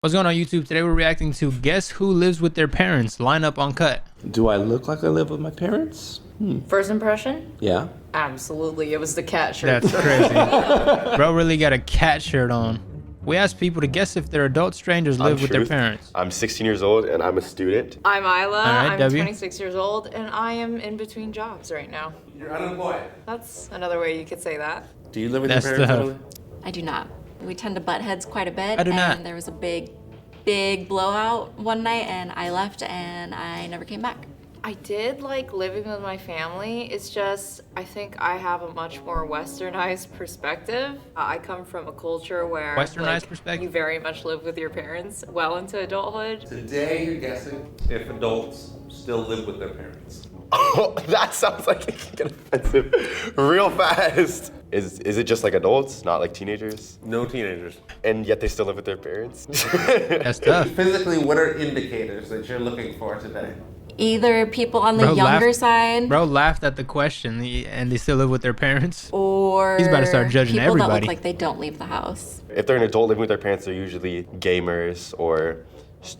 What's going on YouTube? Today we're reacting to Guess Who Lives with Their Parents, Lineup Uncut. Do I look like I live with my parents? First impression? Yeah. Absolutely. It was the cat shirt. That's crazy. Bro really got a cat shirt on. We asked people to guess if their adult strangers live with their parents. I'm 16 years old and I'm a student. I'm Isla. right, I'm W. 26 years old and I am in between jobs right now. You're unemployed. That's another way you could say that. Do you live with That's your parents, tough. Emily? I do not. We tend to butt heads quite a bit. I do not. And there was a big blowout one night and I left and I never came back. I did like living with my family. It's just, I think I have a much more westernized perspective. I come from a culture where Westernized perspective? you very much live with your parents well into adulthood. Today, you're guessing if adults still live with their parents. Oh, that sounds like it can get offensive real fast. Is it just like adults, not like teenagers? No teenagers. And yet they still live with their parents? That's tough. Physically, what are indicators that you're looking for today? Either people on the Bro younger laughed- side Bro laughed at the question and they still live with their parents. or He's about to start judging people that everybody. look like they don't leave the house. If they're an adult living with their parents, they're usually gamers or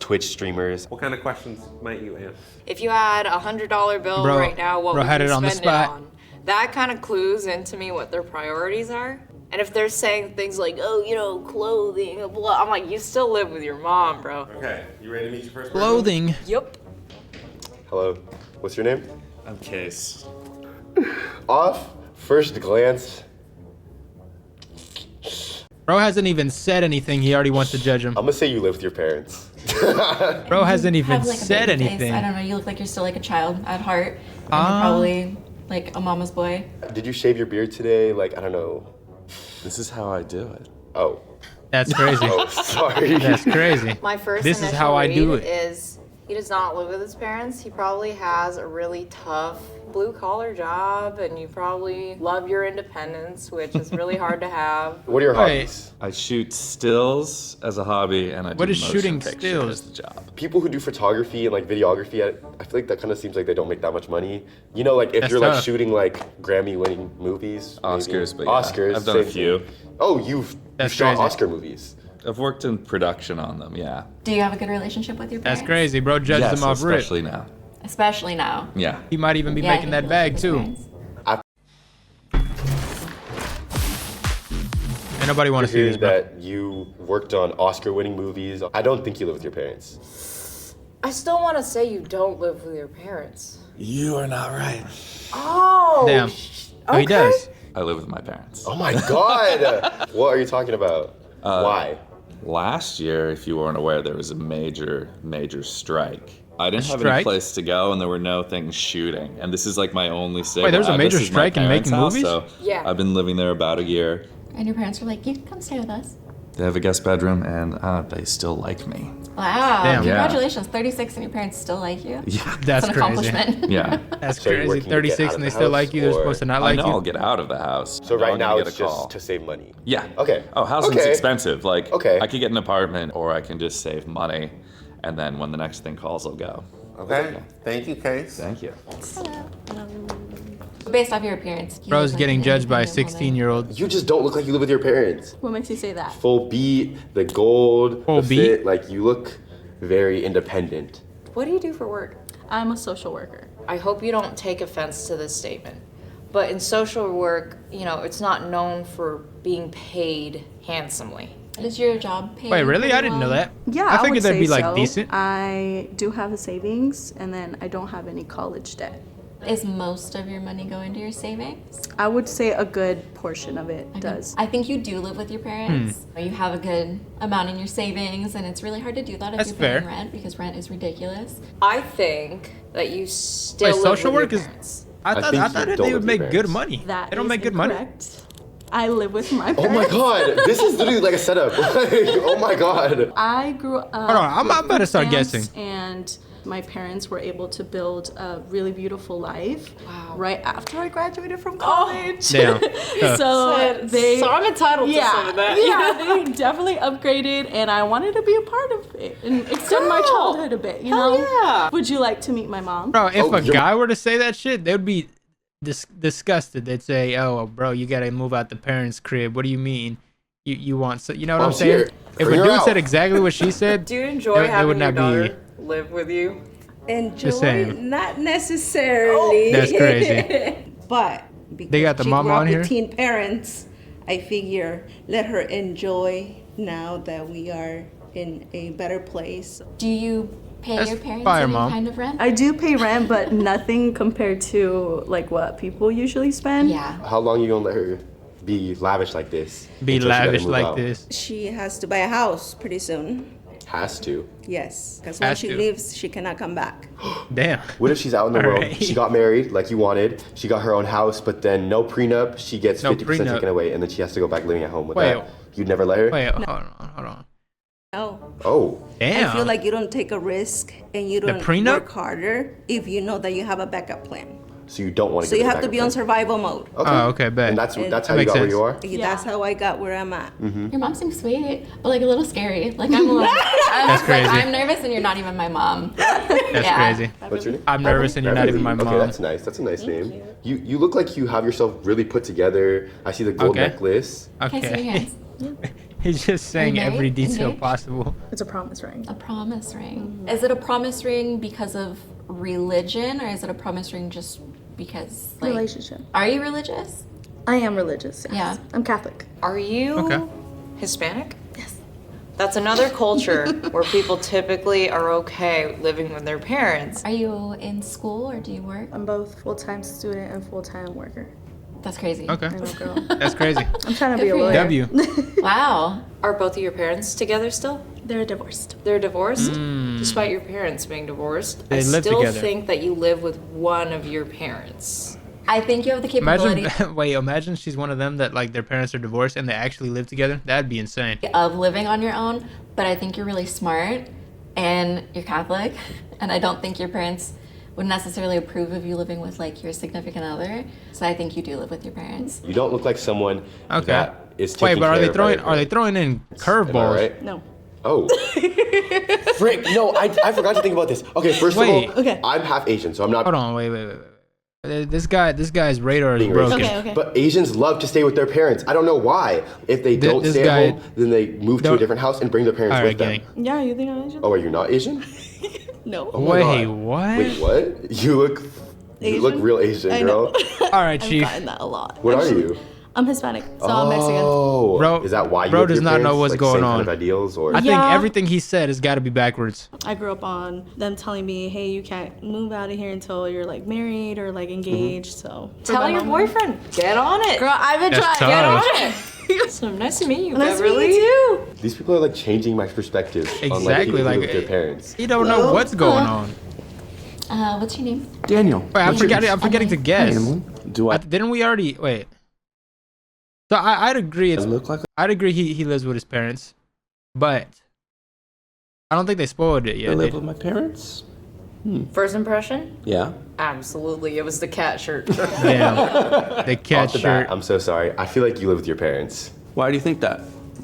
Twitch streamers. What kind of questions might you ask? If you had $100 bill Bro- right now, what bro would had you it on the spend spot. it on? That kind of clues into me what their priorities are. And if they're saying things like, oh, you know, clothing, blah, I'm like, you still live with your mom, bro. Okay, you ready to meet your first person? Clothing. Yep. Hello, what's your name? I'm Case. Off first glance, Bro hasn't even said anything. He already wants to judge him. I'm gonna say you live with your parents. Bro hasn't even Have, like, a said baby face. anything. I don't know, you look like you're still like a child at heart. And you're Ah. probably like a mama's boy. Did you shave your beard today? Like, I don't know. This is how I do it. Oh, That's crazy. oh, sorry. That's crazy. My first This is initial how I do read it. is he does not live with his parents. He probably has a really tough blue collar job and you probably love your independence, which is really hard to have. What are your Wait. hobbies? I shoot stills as a hobby, and I What do is motion shooting picture stills? as the job. People who do photography and like videography, I feel like that kind of seems like they don't make that much money. You know, like if That's you're tough. like shooting like Grammy-winning movies, maybe. Oscars, but yeah, Oscars. I've done a same few. thing. Oh, you've That's shot crazy. Oscar movies. I've worked in production on them, yeah. Do you have a good relationship with your parents? That's crazy. Bro judges Yes, him off rip. especially now. Especially now. Yeah. He might even be Yeah, making he that lives bag with his too. parents. Ain't nobody want to see this, Hearing bro. that you worked on Oscar-winning movies. I don't think you live with your parents. I still want to say you don't live with your parents. You are not right. Oh. Damn. Oh, he does. I live with my parents. Oh my God! What are you talking about? Why? Last year, if you weren't aware, there was a major strike. I didn't have strike? any place to go, and there were no things shooting. And this is like my only stable Wait, there was a address major is my strike in parents' making house, movies? So Yeah. I've been living there about a year. And your parents were like, you can come stay with us. They have a guest bedroom, and they still like me. Wow. Damn. Yeah. Congratulations. 36 and your parents still like you. Yeah. That's It's an crazy. accomplishment. Yeah. That's So you're crazy. working to get 36 out and of they the still like house, you. They're or- supposed to not I like know you. I'll get out of the house. So Now right I'm now gonna it's get a just call. to save money. Yeah. Okay. Oh, housing's Okay. expensive. Like, Okay. I could get an apartment, or I can just save money, and then when the next thing calls, I'll go. Okay, thank you, Case. Thank you. Based off your appearance. you Bro's look like getting an judged by a independent woman. 16-year-old. You just don't look like you live with your parents. What makes you say that? Full beat, the gold, Full the beat? fit, like you look very independent. What do you do for work? I'm a social worker. I hope you don't take offense to this statement. But in social work, you know, it's not known for being paid handsomely. Does your job pay? Wait, really? pretty I didn't know well? that. Yeah, I would figured that'd say be like so. decent. I do have a savings, and then I don't have any college debt. Is most of your money going to your savings? I would say a good portion of it does. I think you do live with your parents. Hmm. You have a good amount in your savings, and it's really hard to do that if That's you're paying fair. rent because rent is ridiculous. I think that you still Wait, live social with work your is- parents. I think thought you that don't they live would with make your good parents. money. That They don't is make good money. incorrect. I live with my Oh parents. my God, this is literally like a setup. oh my God. I grew up. Hold on, I'm about to start with stamps, guessing. And my parents were able to build a really beautiful life Wow. right after I graduated from college. Damn. So they. So I'm entitled to some of that. Yeah, they definitely upgraded, and I wanted to be a part of it and extend my Cool. childhood a bit. You Hell know? yeah. Would you like to meet my mom? Bro, if Oh, a you're- guy were to say that shit, they would be disgusted. They'd say, oh, bro, you got to move out the parents' crib. What do you mean? you want. So you know what I'm Mom's saying? here. If Bring a her dude out. said exactly what she said, Do you enjoy it would having your not be- daughter live with you? Enjoy, saying. not necessarily. That's crazy. But because They got the she mama grew up on with here? teen parents, I figure let her enjoy now that we are in a better place. Do you pay That's your parents fire, any Mom. kind of rent? I do pay rent, but nothing compared to like what people usually spend. Yeah. How long you gonna let her be lavish like this? be until she gotta lavish move like out? this. She has to buy a house pretty soon. Has to. Yes, because Has once she to. leaves, she cannot come back. Damn. What if she's out in the All world? right. She got married like you wanted. She got her own house, but then no prenup. She gets No 50% prenup. taken away, and then she has to go back living at home with Wait. that. You'd never let her? Wait, hold on. No. Oh. Damn. I feel like you don't take a risk and you don't prenup? work harder if you know that you have a backup plan. So you don't want to So you have to be on survival mode. Oh, okay, bet. And that's And- how That you makes got where sense. you are? That's how I got where I'm at. Your mom seems sweet, but like a little scary. Like I'm like, That's crazy. I'm nervous and you're not even my mom. That's Yeah. crazy. What's your name? I'm nervous and you're not even my Okay, mom. that's nice. That's a nice name. You look like you have yourself really put together. I see the gold Okay. necklace. Can I see your Okay. hands? He's just saying married? every detail Engaged? possible. It's a promise ring. A promise ring. Is it a promise ring because of religion, or is it a promise ring just because like? Relationship. Are you religious? I am religious. Yes. Yeah. I'm Catholic. Are you Okay. Hispanic? Yes. That's another culture where people typically are okay living with their parents. Are you in school or do you work? I'm both full-time student and full-time worker. That's crazy. Okay. I know, girl. That's crazy. I'm trying to be a for you. lawyer. W. Wow. Are both of your parents together still? They're divorced. They're divorced? Despite your parents being divorced, They I live still together. think that you live with one of your parents. I think you have the capability Imagine she's one of them that like their parents are divorced and they actually live together. That'd be insane. of living on your own, but I think you're really smart and you're Catholic, and I don't think your parents would necessarily approve of you living with like your significant other. So I think you do live with your parents. You don't look like someone Okay. that is Wait, taking but care are they throwing in Am I curveballs? right? No. Oh. Frick, no, I forgot to think about this. Okay, first Wait. of all, Okay. I'm half Asian, so I'm not Hold on, wait. This guy's radar is being broken. racist. Okay, okay. But Asians love to stay with their parents. I don't know why. If they don't this stay guy- at home, then they move to a Don't- different house and bring their parents All with right, them. gang. Yeah, you think I'm Asian? Oh, are you not Asian? No. Oh my Wait, God. what? Wait, what? You look Asian? real Asian, I girl. know. All right, I've chief. gotten that a lot. What actually. are you? I'm Hispanic, so I'm Mexican. Oh, Bro- is that why you bro live with does your not know parents? what's Like, going same on. kind of ideals, or I think Yeah. everything he said has got to be backwards. I grew up on them telling me, hey, you can't move out of here until you're like married or like engaged. So for Tell my your mom- boyfriend, get on it. Girl, I've been That's trying. tough. Get on it. So nice to meet you, Nice to Beverly. meet you too. these people are like changing my perspective on like Exactly, people who like, live with their parents. He don't know what's going on. What's your name? Daniel. Wait, I'm forgetting to guess. Do I Didn't we already wait? So I'd agree. look like I'd agree he lives with his parents, but I don't think they spoiled it I yet. live They- with my parents? First impression? Yeah. Absolutely. It was the cat shirt. Damn, the cat Off the shirt. bat, I'm so sorry. I feel like you live with your parents. Why do you think that?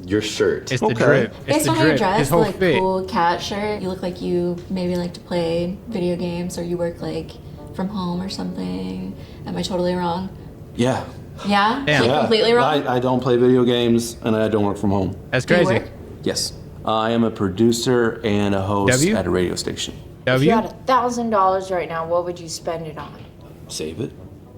Your shirt. It's the Okay. drip. It's Based the on how you drip. dress, His whole like fit. cool cat shirt, you look like you maybe like to play video games or you work like from home or something. Am I totally wrong? Yeah. Yeah? Damn. Like Yeah. completely wrong? I don't play video games and I don't work from home. That's Do you crazy. work? Yes. I am a producer and a host W? at a radio station. If you W. had $1,000 right now, what would you spend it on? Save it.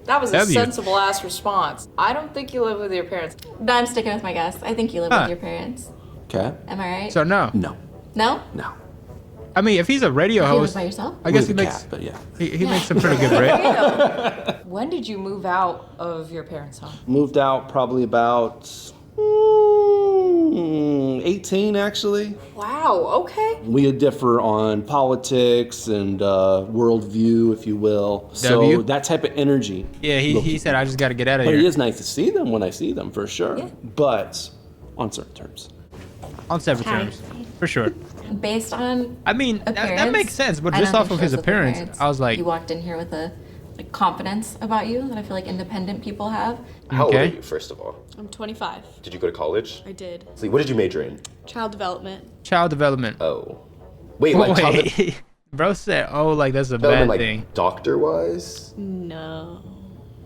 That was a W. sensible ass response. I don't think you live with your parents. No, I'm sticking with my guess. I think you live Huh. with your parents. Okay. Am I right? So no. No. No? No. I mean, if he's a radio You live host, by yourself? I guess he With a makes cat, but yeah. he makes some pretty good bread. When did you move out of your parents' home? Moved out probably about 18 actually. Wow, okay. We differ on politics and worldview, if you will. So W? that type of energy. Yeah, he said I just got to get out of But it here is nice to see them when I see them, for sure. But on certain terms. on separate terms, for sure. Based on I mean, that appearance, makes sense, but I just don't off think of his shows with appearance, appearance. I was like, you walked in here with a like confidence about you that I feel like independent people have. How old are Okay. you, first of all? I'm 25. Did you go to college? I did. See, what did you major in? Child development. child development. Oh. Wait, like child Wait, bro said, oh, like that's a development, bad like thing. doctor-wise? No.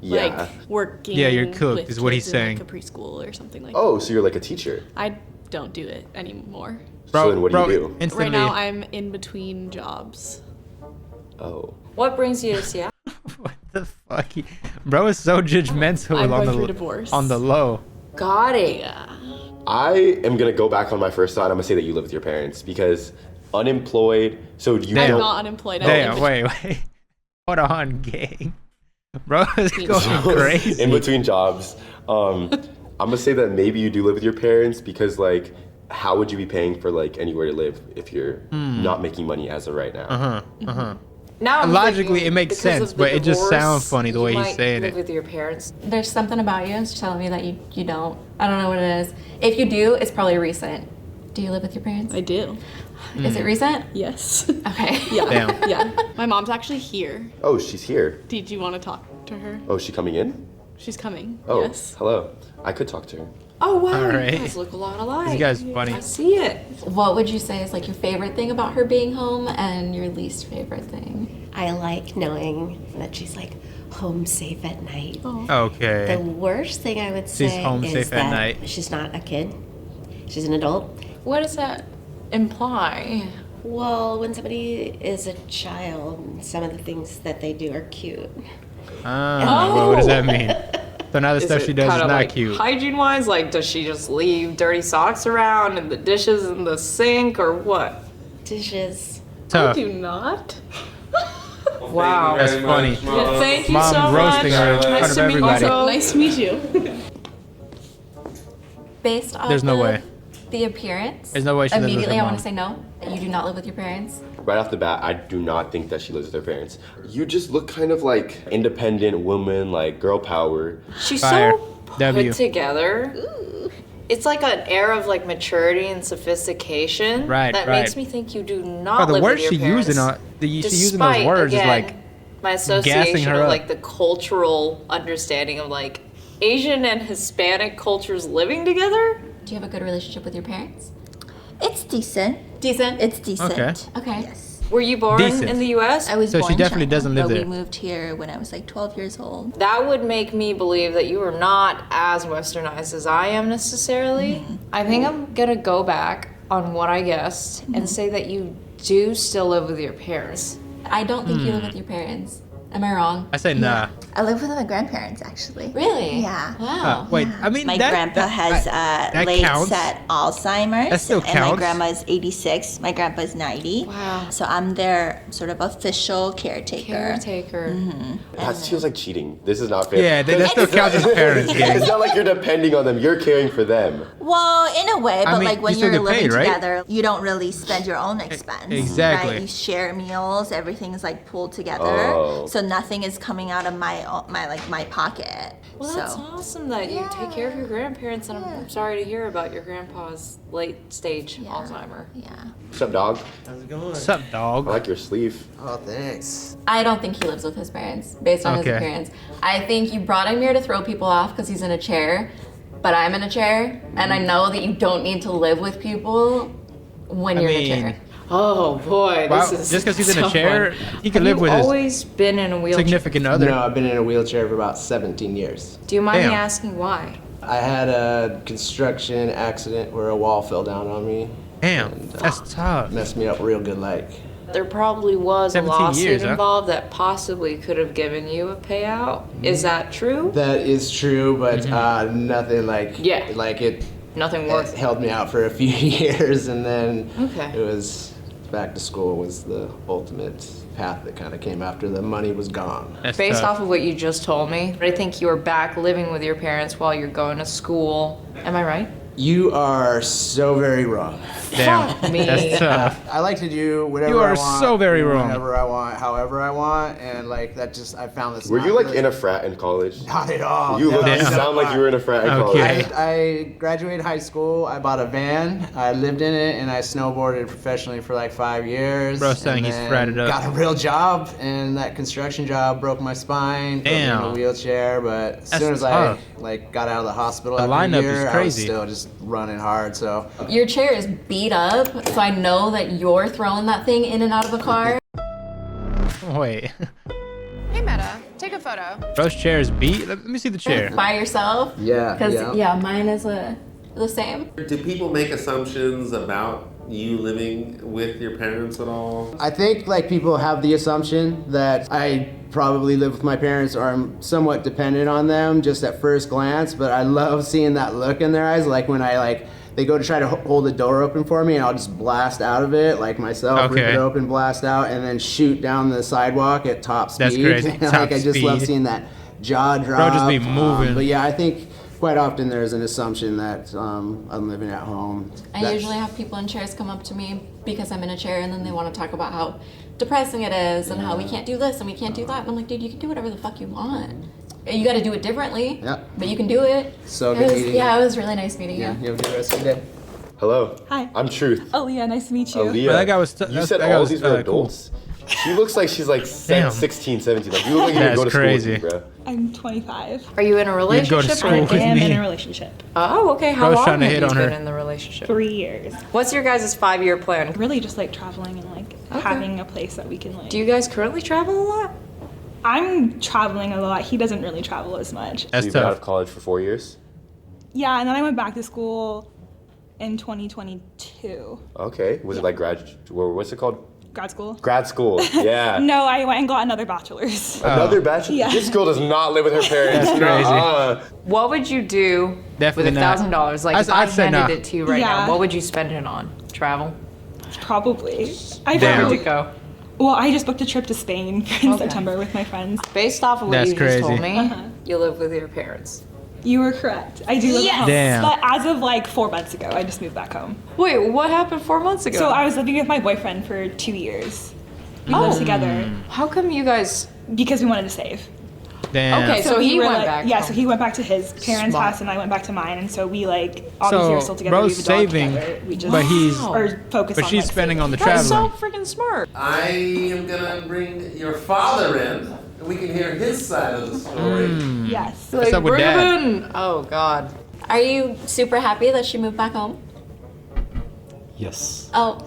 Yeah. Like working. Yeah, you're cooked, with is what he's kids in, saying. Like a preschool or something like Oh, so you're like a teacher. that. I don't do it anymore. Bro, So then what do bro, you do? Instantly, Right now, I'm in between jobs. Oh. What brings you to Seattle? what the fuck? Bro is so judgmental I'm on going the through divorce. on the low. Got it. Yeah. I am gonna go back on my first thought. I'm gonna say that you live with your parents because unemployed. So you Damn. I'm don't. not unemployed. I'm Damn, in wait. Hold on, gang. Bro is going crazy. In between jobs. I'm gonna say that maybe you do live with your parents because like, how would you be paying for like anywhere to live if you're not making money as of right now? Now I'm Logically, thinking it makes because sense, of the but it just divorce, sounds funny the you way he's might saying live it. with your parents. There's something about you that's telling me that you don't. I don't know what it is. If you do, it's probably recent. Do you live with your parents? I do. Is it recent? Yes. Okay. Yeah. Damn. Yeah. My mom's actually here. Oh, she's here. Did you want to talk to her? Oh, is she coming in? She's coming. Oh, Yes. hello. I could talk to her. Oh wow, All right. you guys look a lot alike. You guys funny. I see it. What would you say is like your favorite thing about her being home and your least favorite thing? I like knowing that she's like home safe at night. The Okay. worst thing I would She's say home is safe at that night. she's not a kid. She's an adult. What does that imply? Well, when somebody is a child, some of the things that they do are cute. Well, what does that mean? So now the Is stuff it she does is kinda not like cute. hygiene-wise, like does she just leave dirty socks around and the dishes in the sink, or what? Dishes. Tough. Do not. Wow. That's funny. Well, thank you Mom so roasting much. her in front Nice of to meet you. everybody. Also, Nice to meet you. Based off There's no of way. the appearance, There's no way she lives with immediately her I want mom. to say no. That you do not live with your parents. Right off the bat, I do not think that she lives with her parents. You just look kind of like independent woman, like girl power. She's Fire. so put W. together. It's like an air of like maturity and sophistication Right, that right. makes me think you do Bro, not the live words with she your parents. she using those Despite, words is again, like my association her of up. like the cultural understanding of like Asian and Hispanic cultures living together. Do you have a good relationship with your parents? It's decent. Decent. It's decent. Okay. Okay. Yes. Were you born Decent. in the U.S.? I was So born she definitely in China, doesn't live but there. we moved here when I was like 12 years old. That would make me believe that you are not as westernized as I am necessarily. Mm-hmm. I think I'm gonna go back on what I guessed and say that you do still live with your parents. I don't think you live with your parents. Am I wrong? I say nah. I live with my grandparents actually. Really? Yeah. Wow. Wait, I mean My that, grandpa that- has that late counts. set Alzheimer's. That still And my counts. grandma's 86. My grandpa's 90. Wow. So I'm their sort of official caretaker. Caretaker. That feels like cheating. This is not fair. Yeah, that still counts as parents, gang. It's not like you're depending on them. You're caring for them. Well, in a way, but mean, like when you still you're get living paid, right? together, you don't really spend your own expense. exactly. Right? You share meals. Everything's like pulled together. Oh. So nothing is coming out of my pocket. Well, so. that's awesome that you take care of your grandparents, and I'm sorry to hear about your grandpa's late stage Alzheimer. Yeah. What's up, dog? What's up, dog? I like your sleeve. Oh, thanks. I don't think he lives with his parents based on his Okay. appearance. I think you brought him here to throw people off because he's in a chair, but I'm in a chair, and I know that you don't need to live with people when you're in a chair. Oh boy, Wow, this is just 'cause he's in a so chair, fun. he can Have live you with his always been in a wheelchair? significant other. No, I've been in a wheelchair for about 17 years. Do you mind Damn. me asking why? I had a construction accident where a wall fell down on me. Damn, that's tough. Messed me up real good like. There probably was a 17 lawsuit years, huh? involved that possibly could have given you a payout. Is that true? That is true, but Mm-hmm. nothing like Yeah. like it Nothing worth. held me out for a few years, and then Okay. it was back to school was the ultimate path that kind of came after the money was gone. That's Based tough. off of what you just told me, I think you were back living with your parents while you're going to school. Am I right? You are so very wrong. Damn, Fuck me. that's tough. I like to do whatever You I are want. so very wrong. Whenever I want, however I want, and like that just I found this. Were not you like really- in a frat in college? Not at all. You look, No, you Damn. sound like you were in a frat in Okay. college. I graduated high school. I bought a van. I lived in it, and I snowboarded professionally for like 5 years. Bro saying and he's then fratted up. Got a real job, and that construction job broke my spine. Put me in Damn. a wheelchair, but as That's soon as tough. I like got out of the hospital The after lineup a is year, I was crazy. still just running hard. So Your chair is beat up, so I know that you're throwing that thing in and out of a car. Wait. Hey, Meta. Take a photo. Bro's chair is beat. Let me see the chair. By yourself? Yeah. Because mine is the same. Do people make assumptions about you living with your parents at all? I think like people have the assumption that I probably live with my parents or I'm somewhat dependent on them just at first glance, but I love seeing that look in their eyes, like when they go to try to hold the door open for me and I'll just blast out of it, like myself, rip it open, blast out, and then shoot down the sidewalk at top speed. That's crazy. Like I just love seeing that jaw drop. Bro just be moving. But yeah, I think quite often there's an assumption that I'm living at home. I usually have people in chairs come up to me because I'm in a chair and then they want to talk about how depressing it is and how we can't do this and we can't do that. And I'm like, dude, you can do whatever the fuck you want. You got to do it differently, but you can do it. So good meeting you. Yeah, it was really nice meeting you. You have a good rest of your day. Hello. Hi. I'm Truth. Aaliyah, nice to meet you. Aaliyah. Bro, that guy was you said all these were adults? She looks like she's like 16, 17. Like, you look like you can go to crazy. school with me, bro. I'm 25. Are you in a relationship? school I with am me. in a relationship. Oh, okay. How Bro's long trying to have hit you on been her. in the relationship? 3 years. What's your guys' 5-year plan? Really just like traveling and like having a place that we can like. Do you guys currently travel a lot? I'm traveling a lot. He doesn't really travel as much. That's So you've been out tough. of college for 4 years? Yeah, and then I went back to school in 2022. Okay. Was it like what's it called? Grad school. Grad school. Yeah. No, I went and got another bachelor's. Another bachelor? Yeah. This girl does not live with her parents. That's crazy. Nuh-uh. What would you do Definitely with not. $1,000? Like, if I I'd say handed nah. it to you right Yeah. now, what would you spend it on? Travel? Probably. Damn. Where'd you go? Well, I just booked a trip to Spain in September with my friends. Based off of what That's you just told crazy. me, you live with your parents. You were correct. I do live at home. Damn. But as of like 4 months ago, I just moved back home. Wait, what happened 4 months ago? So I was living with my boyfriend for 2 years. We lived together How come you guys... because we wanted to save. Damn. Okay, so we he were went like, back Yeah, home. so he went back to his parents' Smart. house and I went back to mine, and so we like obviously are still together. bro's we have a dog saving, together. We just but he's are focused but on she's like, spending on the That's so traveling. freaking smart. I am gonna bring your father in, and we can hear his side of the story. Yes. What's up with bring dad? him in. Oh, God. Are you super happy that she moved back home? Yes. Oh,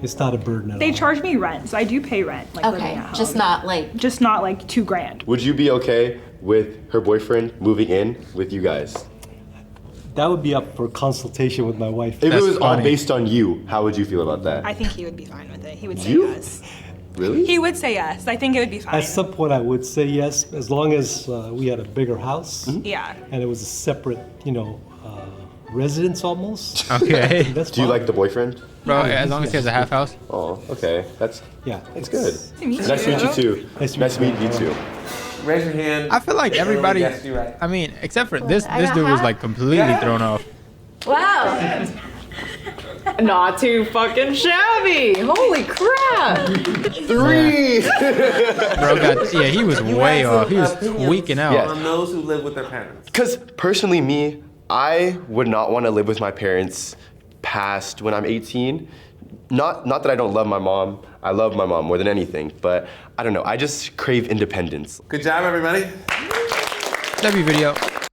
It's not a burden at They all. charge me rent, so I do pay rent. Like living okay. at home. Just not like. Just not like $2,000. Would you be okay with her boyfriend moving in with you guys? That would be up for consultation with my wife. If That's it was all funny. based on you, how would you feel about that? I think he would be fine with it. He would say You? yes. Really? He would say yes. I think it would be fine. At some point, I would say yes, as long as we had a bigger house Yeah. and it was a separate, residence almost. Okay. That's Do you fine. like the boyfriend? Bro, as long as he has a half house. Oh, okay. That's It's good. To meet Nice to meet you too. Nice to Nice to meet you too. Raise your hand. I feel like everybody, Guessed you right. I mean, except for this I got dude was half. like completely thrown off. Wow. Not too fucking shabby. Holy crap. 3! Bro got, yeah, he was way off. He was tweaking out. Yeah. On those who live with their parents. Because personally, me, I would not want to live with my parents past when I'm 18. Not that I don't love my mom. I love my mom more than anything. But I don't know. I just crave independence. Good job, everybody. W video.